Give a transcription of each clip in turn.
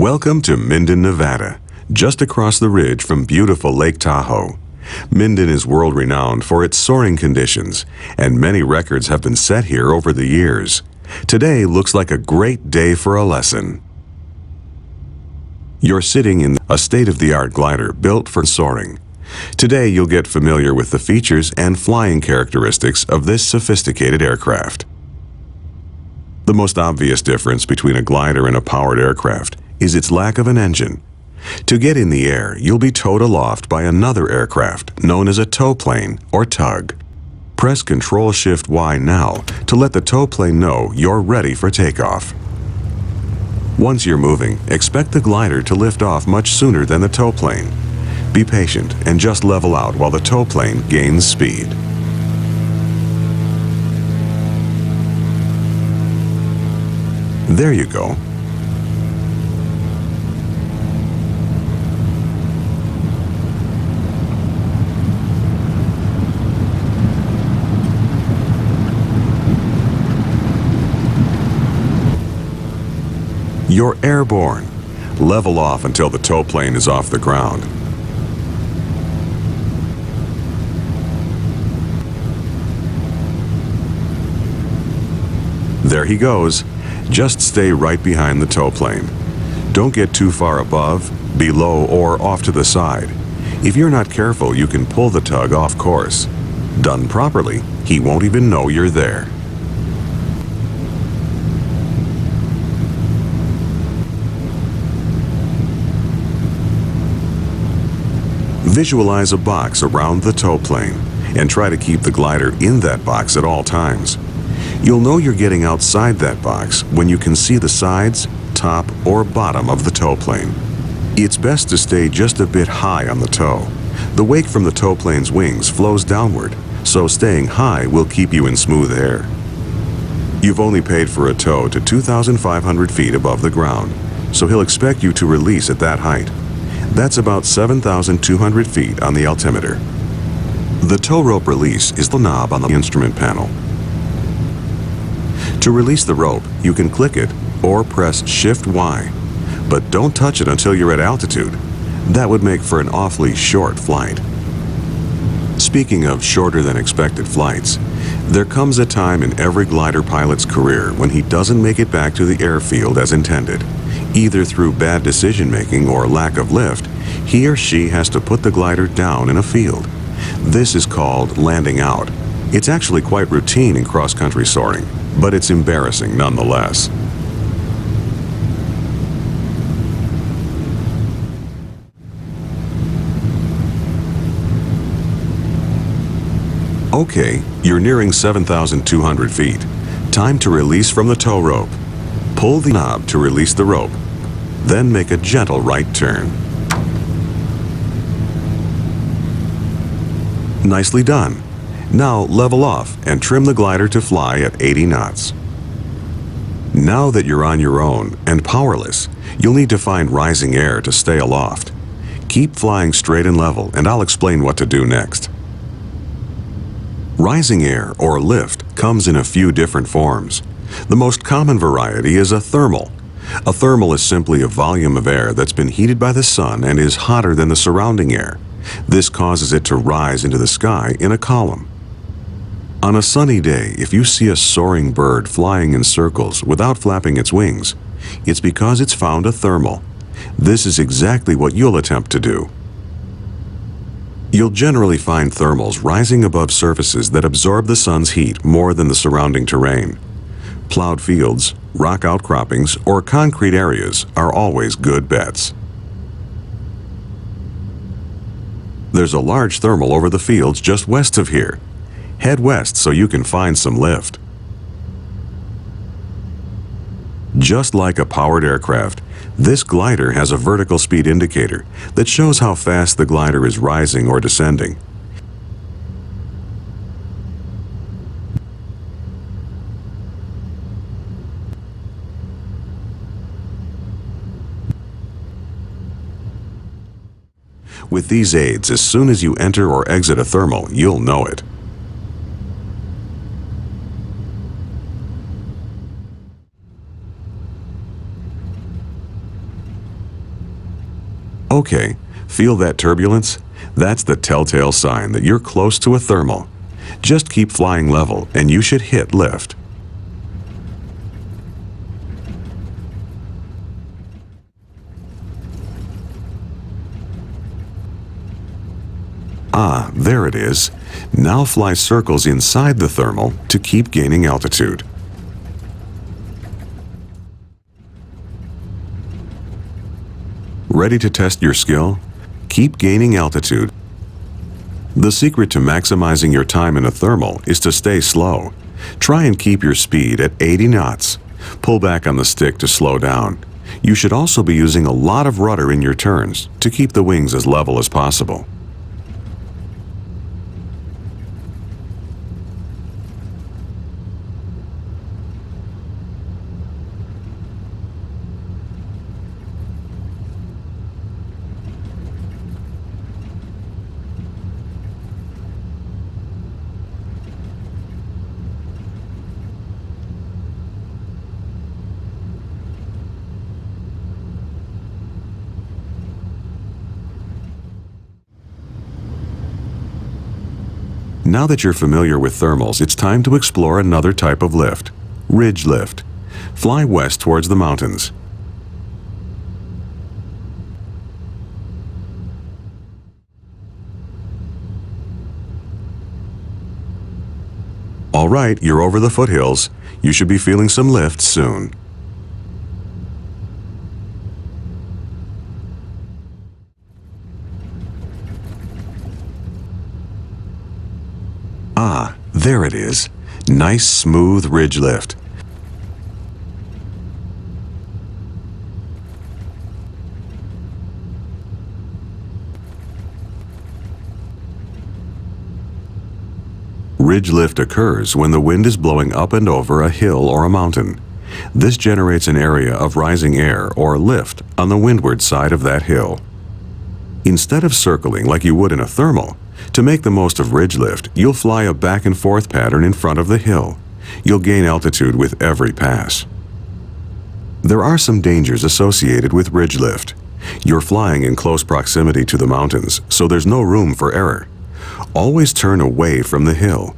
Welcome to Minden, Nevada, just across the ridge from beautiful Lake Tahoe. Minden is world-renowned for its soaring conditions, and many records have been set here over the years. Today looks like a great day for a lesson. You're sitting in a state-of-the-art glider built for soaring. Today you'll get familiar with the features and flying characteristics of this sophisticated aircraft. The most obvious difference between a glider and a powered aircraft is its lack of an engine. To get in the air, you'll be towed aloft by another aircraft known as a tow plane or tug. Press Control-Shift-Y now to let the tow plane know you're ready for takeoff. Once you're moving, expect the glider to lift off much sooner than the tow plane. Be patient and just level out while the tow plane gains speed. There you go. You're airborne. Level off until the tow plane is off the ground. There he goes. Just stay right behind the tow plane. Don't get too far above, below, or off to the side. If you're not careful, you can pull the tug off course. Done properly, he won't even know you're there. Visualize a box around the tow plane and try to keep the glider in that box at all times. You'll know you're getting outside that box when you can see the sides, top, or bottom of the tow plane. It's best to stay just a bit high on the tow. The wake from the tow plane's wings flows downward, so staying high will keep you in smooth air. You've only paid for a tow to 2,500 feet above the ground, so he'll expect you to release at that height. That's about 7,200 feet on the altimeter. The tow rope release is the knob on the instrument panel. To release the rope, you can click it or press Shift-Y, but don't touch it until you're at altitude. That would make for an awfully short flight. Speaking of shorter than expected flights, there comes a time in every glider pilot's career when he doesn't make it back to the airfield as intended. Either through bad decision-making or lack of lift, he or she has to put the glider down in a field. This is called landing out. It's actually quite routine in cross-country soaring, but it's embarrassing nonetheless. Okay, you're nearing 7,200 feet. Time to release from the tow rope. Pull the knob to release the rope. Then make a gentle right turn. Nicely done. Now level off and trim the glider to fly at 80 knots. Now that you're on your own and powerless, you'll need to find rising air to stay aloft. Keep flying straight and level, and I'll explain what to do next. Rising air, or lift, comes in a few different forms. The most common variety is a thermal. A thermal is simply a volume of air that's been heated by the sun and is hotter than the surrounding air. This causes it to rise into the sky in a column. On a sunny day, if you see a soaring bird flying in circles without flapping its wings, it's because it's found a thermal. This is exactly what you'll attempt to do. You'll generally find thermals rising above surfaces that absorb the sun's heat more than the surrounding terrain. Plowed fields, rock outcroppings, or concrete areas are always good bets. There's a large thermal over the fields just west of here. Head west so you can find some lift. Just like a powered aircraft, this glider has a vertical speed indicator that shows how fast the glider is rising or descending. With these aids, as soon as you enter or exit a thermal, you'll know it. Okay, feel that turbulence? That's the telltale sign that you're close to a thermal. Just keep flying level and you should hit lift. Ah, there it is. Now fly circles inside the thermal to keep gaining altitude. Ready to test your skill? Keep gaining altitude. The secret to maximizing your time in a thermal is to stay slow. Try and keep your speed at 80 knots. Pull back on the stick to slow down. You should also be using a lot of rudder in your turns to keep the wings as level as possible. Now that you're familiar with thermals, it's time to explore another type of lift, ridge lift. Fly west towards the mountains. All right, you're over the foothills. You should be feeling some lift soon. Ah, there it is. Nice smooth ridge lift. Ridge lift occurs when the wind is blowing up and over a hill or a mountain. This generates an area of rising air or lift on the windward side of that hill. Instead of circling like you would in a thermal, to make the most of ridge lift, you'll fly a back and forth pattern in front of the hill. You'll gain altitude with every pass. There are some dangers associated with ridge lift. You're flying in close proximity to the mountains, so there's no room for error. Always turn away from the hill.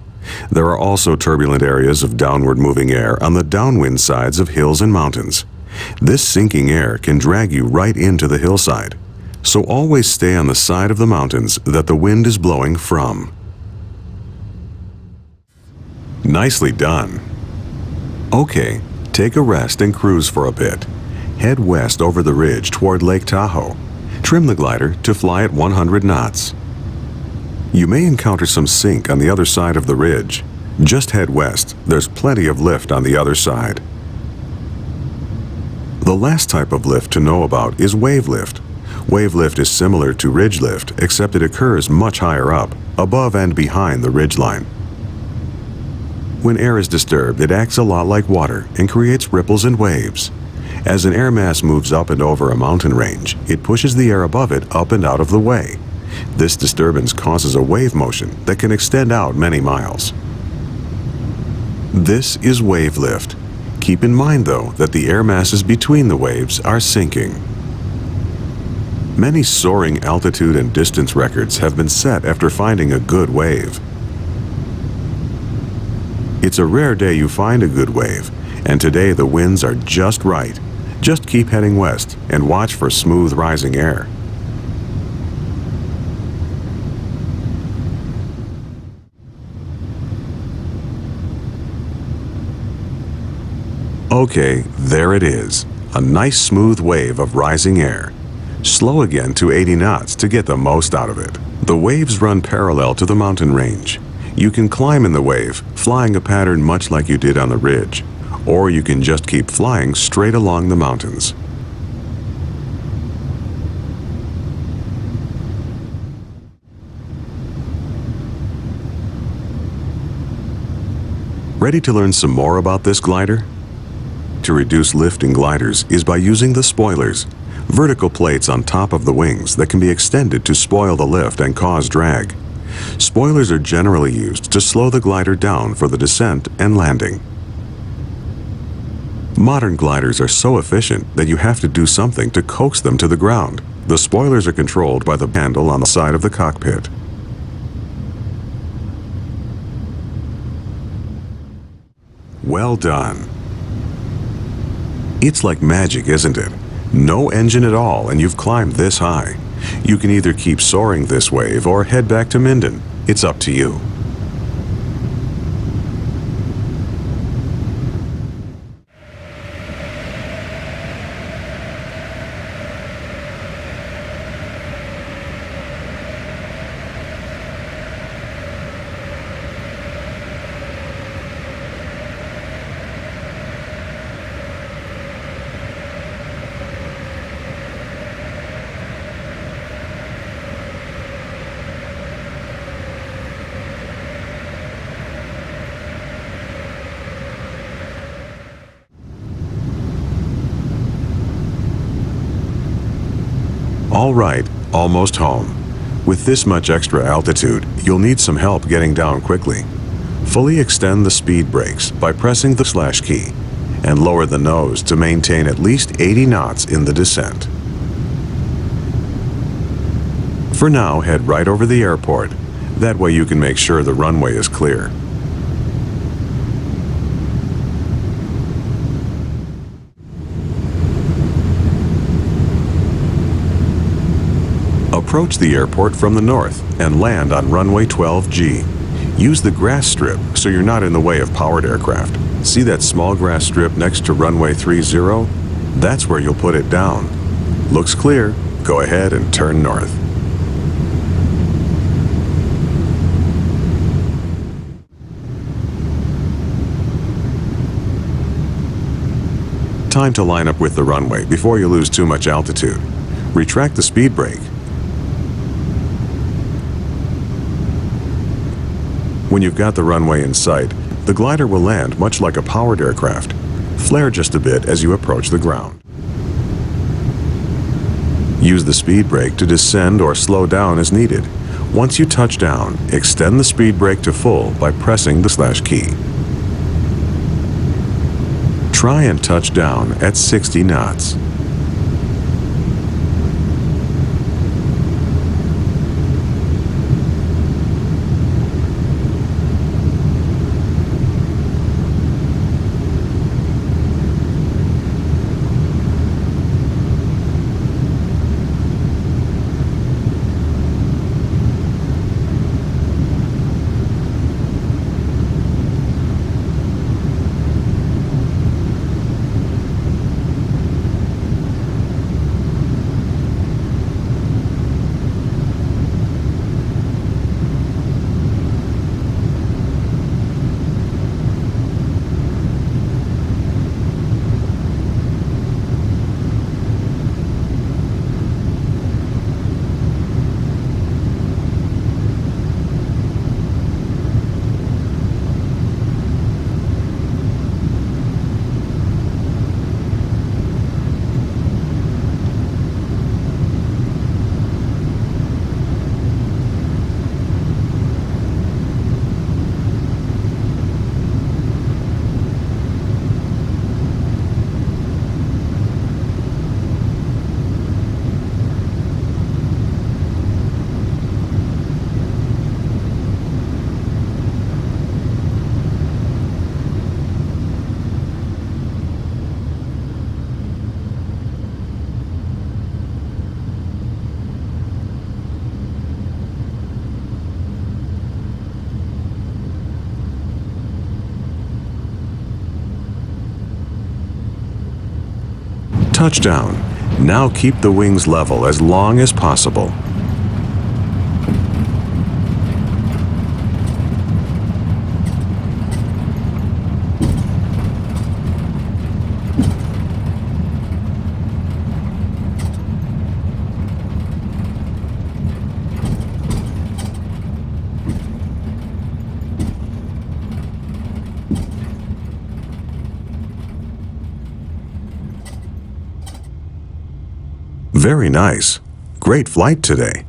There are also turbulent areas of downward moving air on the downwind sides of hills and mountains. This sinking air can drag you right into the hillside. So always stay on the side of the mountains that the wind is blowing from. Nicely done. Okay, take a rest and cruise for a bit. Head west over the ridge toward Lake Tahoe. Trim the glider to fly at 100 knots. You may encounter some sink on the other side of the ridge. Just head west. There's plenty of lift on the other side. The last type of lift to know about is wave lift. Wave lift is similar to ridge lift, except it occurs much higher up, above and behind the ridge line. When air is disturbed, it acts a lot like water and creates ripples and waves. As an air mass moves up and over a mountain range, it pushes the air above it up and out of the way. This disturbance causes a wave motion that can extend out many miles. This is wave lift. Keep in mind, though, that the air masses between the waves are sinking. Many soaring altitude and distance records have been set after finding a good wave. It's a rare day you find a good wave, and today the winds are just right. Just keep heading west and watch for smooth rising air. Okay, there it is. A nice smooth wave of rising air. Slow again to 80 knots to get the most out of it. The waves run parallel to the mountain range. You can climb in the wave, flying a pattern much like you did on the ridge, or you can just keep flying straight along the mountains. Ready to learn some more about this glider? To reduce lift in gliders is by using the spoilers, vertical plates on top of the wings that can be extended to spoil the lift and cause drag. Spoilers are generally used to slow the glider down for the descent and landing. Modern gliders are so efficient that you have to do something to coax them to the ground. The spoilers are controlled by the handle on the side of the cockpit. Well done. It's like magic, isn't it? No engine at all, and you've climbed this high. You can either keep soaring this wave or head back to Minden. It's up to you. All right, almost home. With this much extra altitude, you'll need some help getting down quickly. Fully extend the speed brakes by pressing the slash key and lower the nose to maintain at least 80 knots in the descent. For now, head right over the airport. That way you can make sure the runway is clear. Approach the airport from the north and land on runway 12G. Use the grass strip so you're not in the way of powered aircraft. See that small grass strip next to runway 30? That's where you'll put it down. Looks clear. Go ahead and turn north. Time to line up with the runway before you lose too much altitude. Retract the speed brake. When you've got the runway in sight, the glider will land much like a powered aircraft. Flare just a bit as you approach the ground. Use the speed brake to descend or slow down as needed. Once you touch down, extend the speed brake to full by pressing the slash key. Try and touch down at 60 knots. Touchdown. Now keep the wings level as long as possible. Very nice. Great flight today.